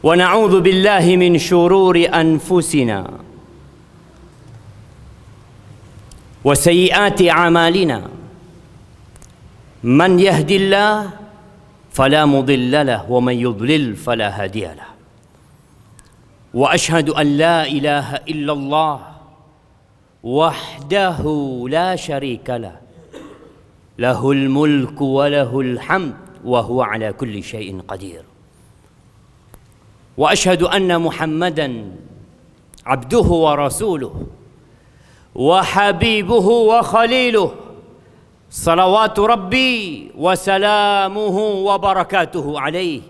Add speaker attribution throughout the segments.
Speaker 1: ونعوذ بالله من شرور أنفسنا وسيئات أعمالنا من يهد الله فلا مضل له ومن يضلل فلا هادي له وأشهد أن لا إله إلا الله وحده لا شريك له له الملك وله الحمد وهو على كل شيء قدير وأشهد أن محمدا عبده ورسوله وحبيبه وخليله صلوات ربي وسلامه وبركاته عليه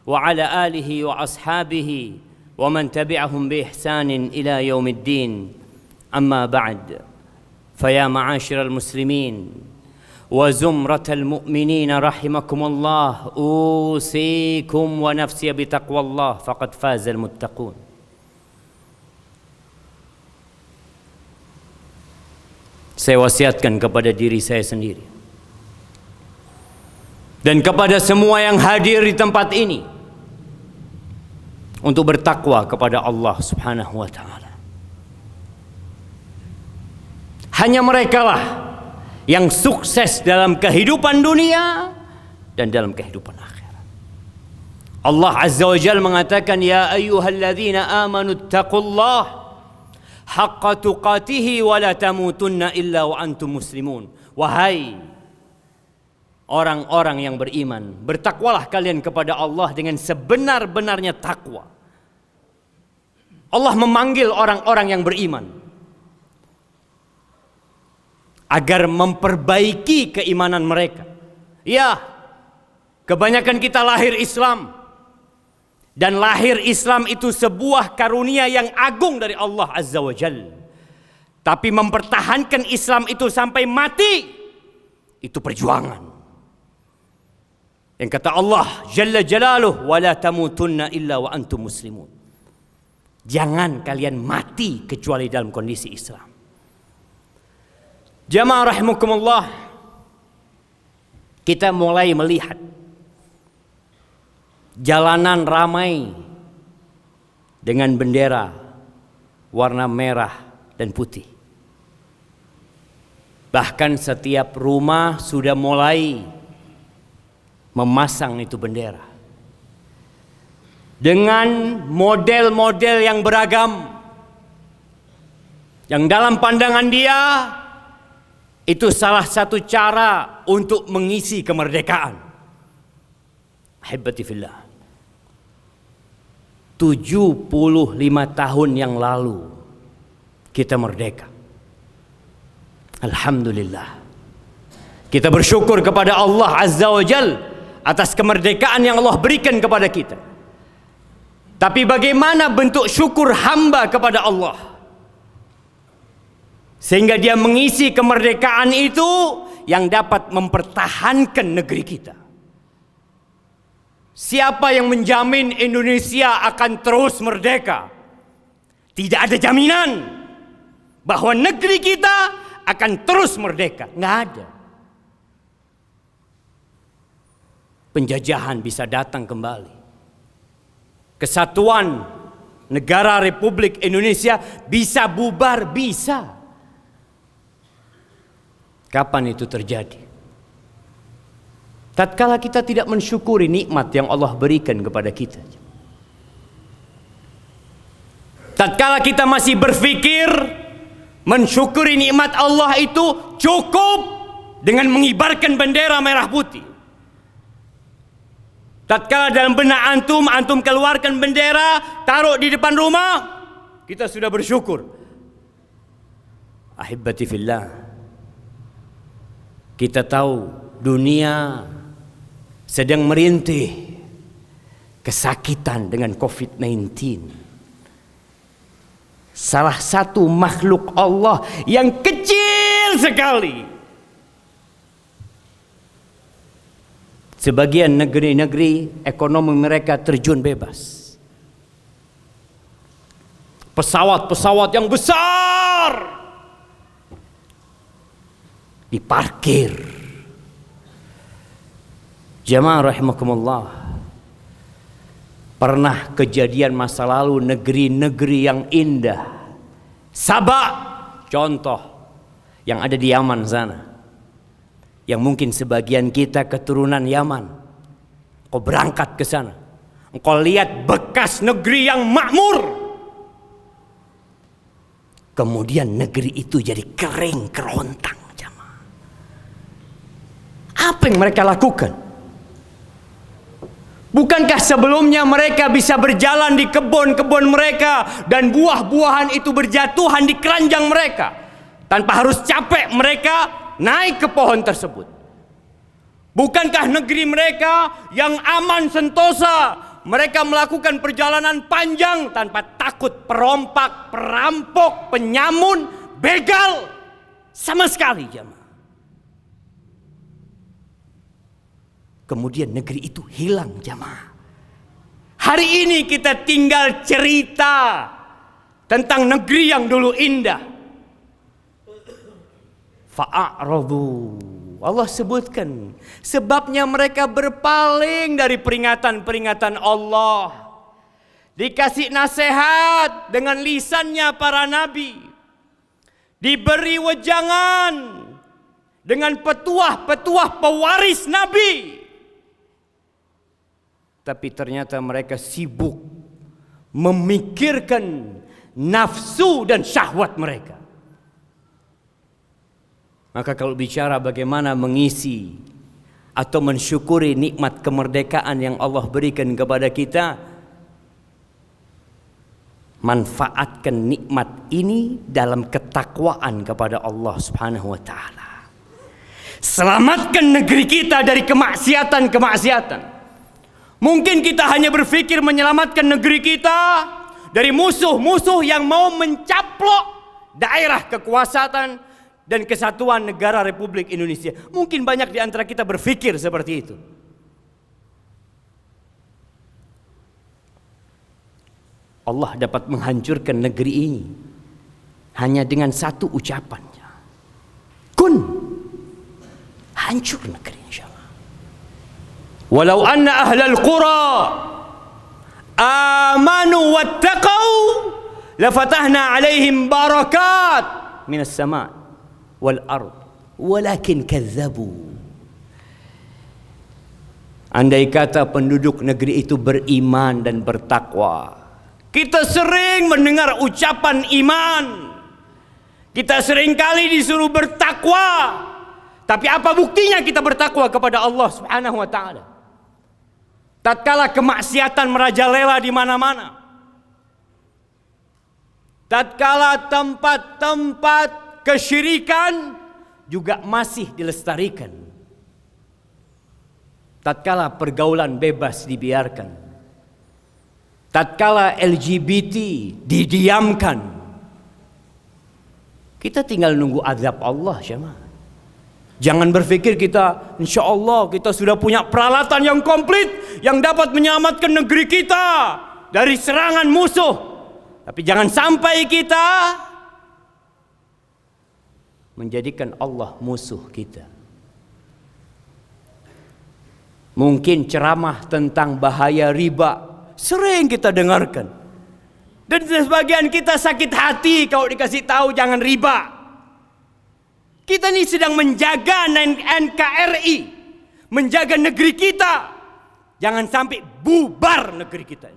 Speaker 1: وعلى آله وأصحابه ومن تبعهم بإحسان إلى يوم الدين أما بعد فيا معاشر المسلمين وزمرة المؤمنين رحمكم الله أوصيكم ونفسي بتقوى الله فقد فاز المتقون. Saya wasiatkan kepada diri saya sendiri dan kepada semua yang hadir di tempat ini untuk bertakwa kepada Allah Subhanahu wa taala. Hanya merekalah yang sukses dalam kehidupan dunia dan dalam kehidupan akhirat. Allah Azza wa Jalla mengatakan, ya ayyuhalladzina amanu taqullaha haqqa tuqatih wa la tamutunna illa wa antum muslimun. Wahai orang-orang yang beriman, bertakwalah kalian kepada Allah dengan sebenar-benarnya takwa. Allah memanggil orang-orang yang beriman agar memperbaiki keimanan mereka. Ya, kebanyakan kita lahir Islam. Dan lahir Islam itu sebuah karunia yang agung dari Allah Azza wa Jalla. Tapi mempertahankan Islam itu sampai mati, itu perjuangan. Yang kata Allah Jalla Jalaluh, wala tamutunna illa wa antum muslimun. Jangan kalian mati kecuali dalam kondisi Islam. Jamaah rahimakumullah, kita mulai melihat jalanan ramai dengan bendera warna merah dan putih. Bahkan setiap rumah sudah mulai memasang itu bendera dengan model-model yang beragam, yang dalam pandangan dia itu salah satu cara untuk mengisi kemerdekaan. Ahibati fillah, 75 tahun yang lalu kita merdeka. Alhamdulillah. Kita bersyukur kepada Allah Azza wa Jal atas kemerdekaan yang Allah berikan kepada kita. Tapi bagaimana bentuk syukur hamba kepada Allah sehingga dia mengisi kemerdekaan itu yang dapat mempertahankan negeri kita? Siapa yang menjamin Indonesia akan terus merdeka? Tidak ada jaminan bahwa negeri kita akan terus merdeka. Nggak ada. Penjajahan bisa datang kembali. Kesatuan negara Republik Indonesia bisa bubar, bisa. Kapan itu terjadi? Tatkala kita tidak mensyukuri nikmat yang Allah berikan kepada kita. Tatkala kita masih berpikir mensyukuri nikmat Allah itu cukup dengan mengibarkan bendera merah putih. Tatkala dalam benak antum keluarkan bendera, taruh di depan rumah, kita sudah bersyukur. Ahibati fillah, kita tahu dunia sedang merintih kesakitan dengan COVID-19. Salah satu makhluk Allah yang kecil sekali. Sebagian negeri-negeri ekonomi mereka terjun bebas. Pesawat-pesawat yang besar diparkir. Jamaah rahimakumullah, Pernah kejadian masa lalu negeri-negeri yang indah. Sabah, contoh yang ada di Yaman sana. Yang mungkin sebagian kita keturunan Yaman. Kau berangkat ke sana, engkau lihat bekas negeri yang makmur. Kemudian negeri itu jadi kering kerontang. Apa yang mereka lakukan? Bukankah sebelumnya mereka bisa berjalan di kebun-kebun mereka dan buah-buahan itu berjatuhan di keranjang mereka tanpa harus capek mereka naik ke pohon tersebut? Bukankah negeri mereka yang aman sentosa mereka melakukan perjalanan panjang tanpa takut perompak, perampok, penyamun, begal sama sekali, jemaah? Kemudian negeri itu hilang, jamaah. Hari ini kita tinggal cerita tentang negeri yang dulu indah. Fa'aradu. Allah sebutkan sebabnya mereka berpaling dari peringatan-peringatan Allah. Dikasih nasihat dengan lisannya para nabi. Diberi wejangan dengan petuah-petuah pewaris nabi. Tapi ternyata mereka sibuk memikirkan nafsu dan syahwat mereka. Maka kalau bicara bagaimana mengisi atau mensyukuri nikmat kemerdekaan yang Allah berikan kepada kita, manfaatkan nikmat ini dalam ketakwaan kepada Allah Subhanahu wa taala. Selamatkan negeri kita dari kemaksiatan-kemaksiatan. Mungkin kita hanya berpikir menyelamatkan negeri kita dari musuh-musuh yang mau mencaplok daerah kekuasaan dan kesatuan negara Republik Indonesia. Mungkin banyak di antara kita berpikir seperti itu. Allah dapat menghancurkan negeri ini hanya dengan satu ucapannya. Kun. Hancur negeri insyaallah. Walau anna ahlal qura amanu wattaqau lafatahna alaihim barakat minas sama' wal ard walakin kazzabu. Andai kata penduduk negeri itu beriman dan bertakwa. Kita sering mendengar ucapan iman. Kita sering kali disuruh bertakwa. Tapi apa buktinya kita bertakwa kepada Allah Subhanahu wa taala? Tatkala kemaksiatan merajalela di mana-mana. Tatkala tempat-tempat kesyirikan juga masih dilestarikan. Tatkala pergaulan bebas dibiarkan. Tatkala LGBT didiamkan. Kita tinggal nunggu azab Allah, jemaah. Jangan berpikir kita insya Allah kita sudah punya peralatan yang komplit yang dapat menyelamatkan negeri kita dari serangan musuh. Tapi jangan sampai kita menjadikan Allah musuh kita. Mungkin ceramah tentang bahaya riba sering kita dengarkan. Dan sebagian kita sakit hati kalau dikasih tahu jangan riba. Kita ini sedang menjaga NKRI, menjaga negeri kita. Jangan sampai bubar negeri kita.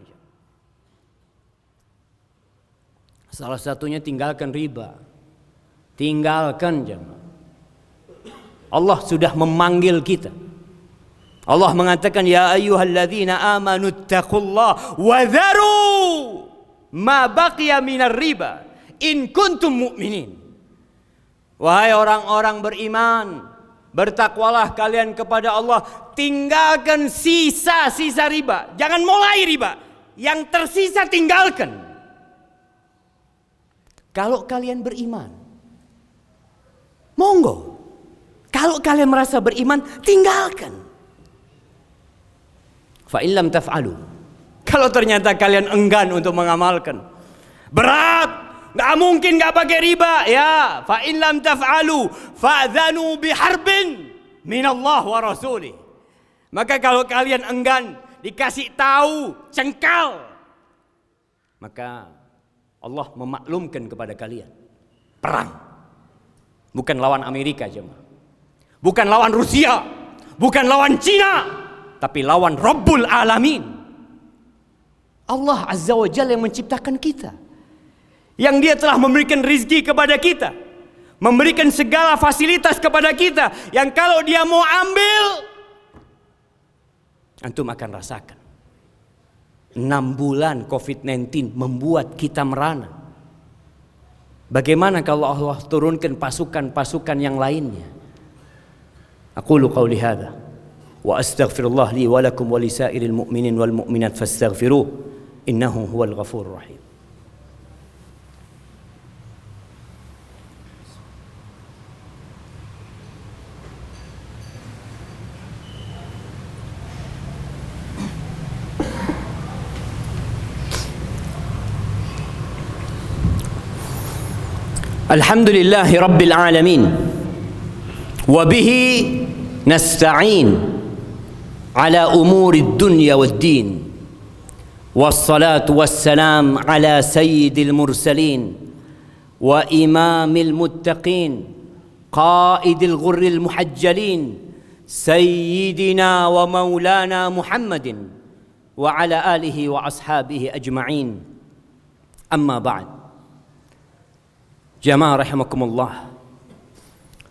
Speaker 1: Salah satunya tinggalkan riba. Tinggalkan, jemaah. Allah sudah memanggil kita. Allah mengatakan, ya ayyuhalladzina amanu taqullaha wa dharu ma baqiya minar riba in kuntum mu'minin. Wahai orang-orang beriman, bertakwalah kalian kepada Allah, tinggalkan sisa-sisa riba. Jangan mulai riba, yang tersisa tinggalkan. Kalau kalian beriman, monggo. Kalau kalian merasa beriman, tinggalkan. Fa in lam taf'alu. Kalau ternyata kalian enggan untuk mengamalkan, berat, nggak mungkin nggak pakai riba, ya. Fa in lam taf'alu fa'dzanu biharbin minallah wa rasulih. Maka kalau kalian enggan dikasih tahu, cengkal, maka Allah memaklumkan kepada kalian perang. Bukan lawan Amerika jemaah, bukan lawan Rusia, bukan lawan Cina, tapi lawan Rabbul Alamin. Allah Azza wa Jalla yang menciptakan kita, yang Dia telah memberikan rizki kepada kita, memberikan segala fasilitas kepada kita, yang kalau Dia mau ambil, antum akan rasakan. 6 bulan COVID-19 membuat kita merana. Bagaimana kalau Allah turunkan pasukan-pasukan yang lainnya? Aqulu qawli hadza wa astaghfirullah li wa lakum wa lisairil mu'minin wal mu'minat fastaghfiruh innahu huwal ghafurur rahim. Alhamdulillahi Rabbil Alamin, wabihi nasta'in ala umuri dunya wad din, wassalatu wassalam ala sayyidil mursalin wa imamil muttaqin qaidil ghurril muhajjalin sayyidina wa maulana Muhammadin wa ala alihi wa ashabihi ajma'in. Amma ba'd. Jamaah rahimakumullah,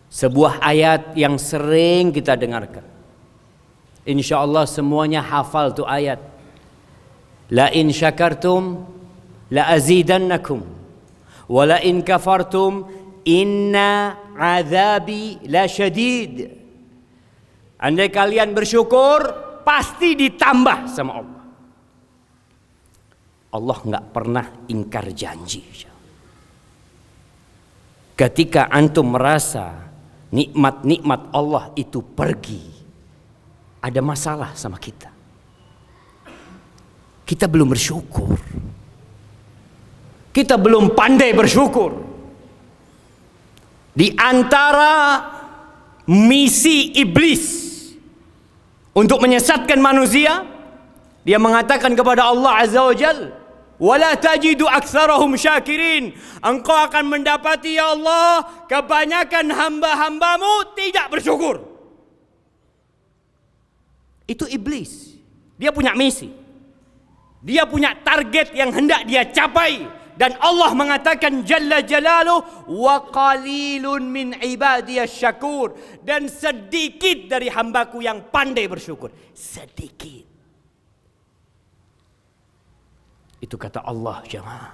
Speaker 1: sebuah ayat yang sering kita dengarkan. InsyaAllah semuanya hafal tu ayat. La in syakartum la azidannakum wa la in kafartum inna azabi la syadid. Andai kalian bersyukur, pasti ditambah sama Allah. Allah enggak pernah ingkar janji. Ketika antum merasa nikmat-nikmat Allah itu pergi, ada masalah sama kita. Kita belum bersyukur. Kita belum pandai bersyukur. Di antara misi iblis untuk menyesatkan manusia, dia mengatakan kepada Allah Azza wa Jalla, wala tajidu aktsarahum syakirin. Engkau akan mendapati ya Allah, kebanyakan hamba-hambamu tidak bersyukur. Itu iblis. Dia punya misi, dia punya target yang hendak dia capai. Dan Allah mengatakan Jalla Jalaluh, wa qalilun min ibadiyas syakur. Dan sedikit dari hambaku yang pandai bersyukur. Sedikit. Itu kata Allah jemaah.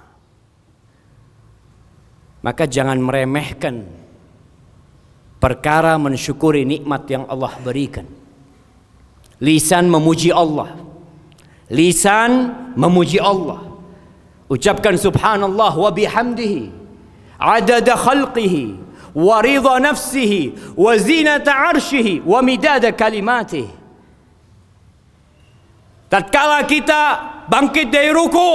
Speaker 1: Maka jangan meremehkan perkara mensyukuri nikmat yang Allah berikan. Lisan memuji Allah, lisan memuji Allah. Ucapkan subhanallah wa bihamdihi adada khalqihi wa ridha nafsihi wa zinata arshihi wa midada kalimatihi. Tatkala kita bangkit dari ruku,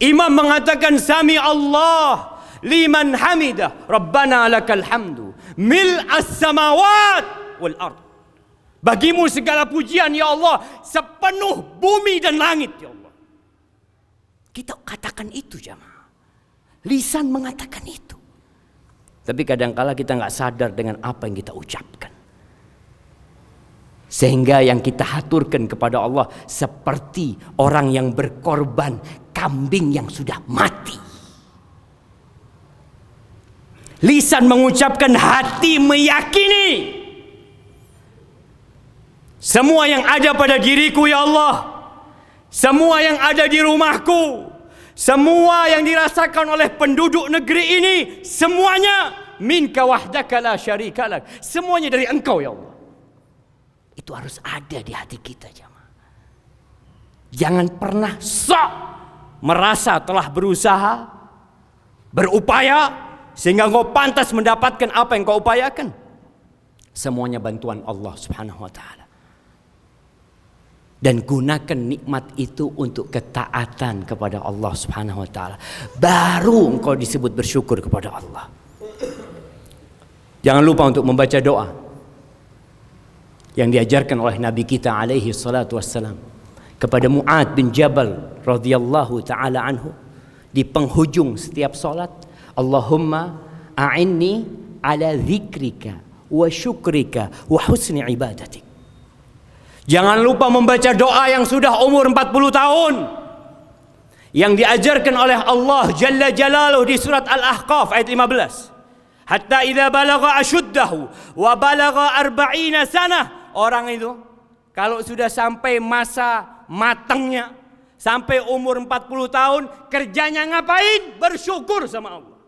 Speaker 1: imam mengatakan sami Allah liman hamidah rabbana lakal hamdu mil'as samawat wal ard. Bagimu segala pujian ya Allah sepenuh bumi dan langit ya Allah. Kita katakan itu jamaah. Lisan mengatakan itu. Tapi kadangkala kita nggak sadar dengan apa yang kita ucapkan. Sehingga yang kita haturkan kepada Allah seperti orang yang berkorban kambing yang sudah mati. Lisan mengucapkan, hati meyakini. Semua yang ada pada diriku ya Allah, semua yang ada di rumahku, semua yang dirasakan oleh penduduk negeri ini, semuanya minka wahdaka la syarikalak. Semuanya dari Engkau ya Allah. Itu harus ada di hati kita jemaah. Jangan pernah sok merasa telah berusaha, berupaya sehingga engkau pantas mendapatkan apa yang kau upayakan. Semuanya bantuan Allah Subhanahu wa taala. Dan gunakan nikmat itu untuk ketaatan kepada Allah Subhanahu wa taala. Baru engkau disebut bersyukur kepada Allah. Jangan lupa untuk membaca doa yang diajarkan oleh Nabi kita alaihi salatu wassalam. kepada Mu'adz bin Jabal radhiyallahu taala anhu di penghujung setiap salat, Allahumma a'inni ala dzikrika wa syukrika wa husni ibadatik. Jangan lupa membaca doa yang sudah umur 40 tahun yang diajarkan oleh Allah Jalla Jalaluhu di surat Al-Ahqaf ayat 15. Hatta idza balagha ashuddahu wa balagha 40 sanah. Orang itu kalau sudah sampai masa matangnya, sampai umur 40 tahun, kerjanya ngapain? Bersyukur sama Allah.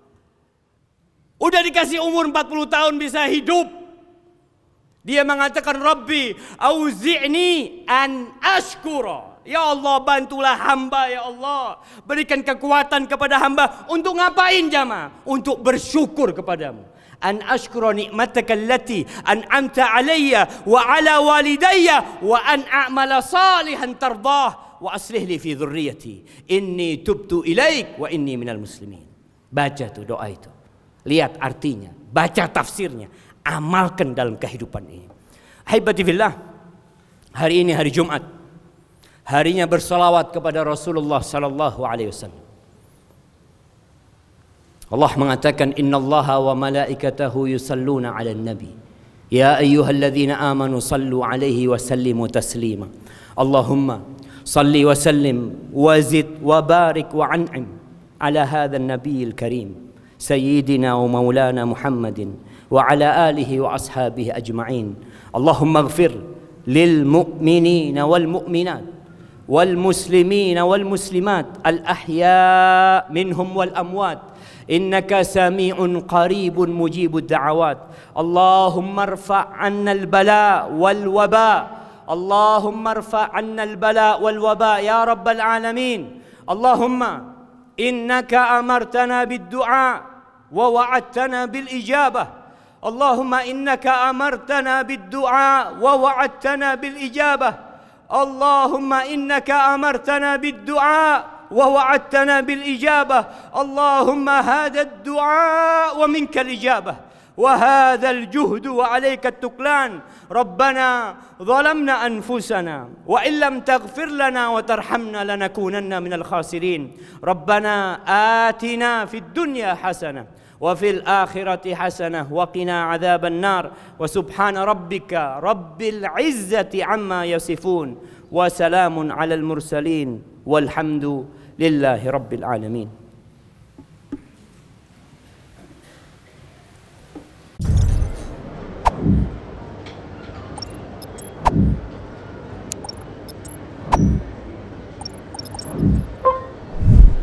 Speaker 1: Udah dikasih umur 40 tahun bisa hidup. Dia mengatakan, Rabbi auzi'ni an ashkura. Ya Allah, bantulah hamba ya Allah. Berikan kekuatan kepada hamba. Untuk ngapain jamaah? Untuk bersyukur kepadamu. An ashkura ni'mataka allati an'amta alayya wa ala walidayya wa an a'mala salihan tardah wa aslih li fi dhurriyyati inni tubtu ilaik wa inni minal muslimin. Baca tuh doa itu. Lihat artinya, baca tafsirnya, amalkan dalam kehidupan ini. Haibati fillah, hari ini hari Jumat, harinya bersalawat kepada Rasulullah sallallahu alaihi wasallam. Allah mengatakan, innallaha wa malaikatahu yusalluna 'alan nabi ya ayyuhalladzina amanu sallu 'alaihi wa sallimu taslima. Allahumma salli wa sallim wa zid wa barik wa an'im ala hadzal nabiyil karim سيدنا ومولانا محمد وعلى آله وأصحابه أجمعين. اللهم اغفر للمؤمنين والمؤمنات والمسلمين والمسلمات الأحياء منهم والأموات إنك سميع قريب مجيب الدعوات. اللهم ارفع عنا البلاء والوباء. اللهم ارفع عنا البلاء والوباء يا رب العالمين. اللهم إنك أمرتنا بالدعاء ووعدتنا بالإجابة. اللهم إنك أمرتنا بالدعاء ووعدتنا بالإجابة. اللهم إنك أمرتنا بالدعاء ووعدتنا بالإجابة. اللهم هذا الدعاء ومنك الإجابة وهذا الجهد وعليك التكلان. ربنا ظلمنا أنفسنا وإن لم تغفر لنا وترحمنا لنكونن من الخاسرين. ربنا آتنا في الدنيا حسنة وفي الآخرة حسنة وقنا عذاب النار. وسبحان ربك رب العزة عما يصفون وسلام على المرسلين والحمد لله رب العالمين.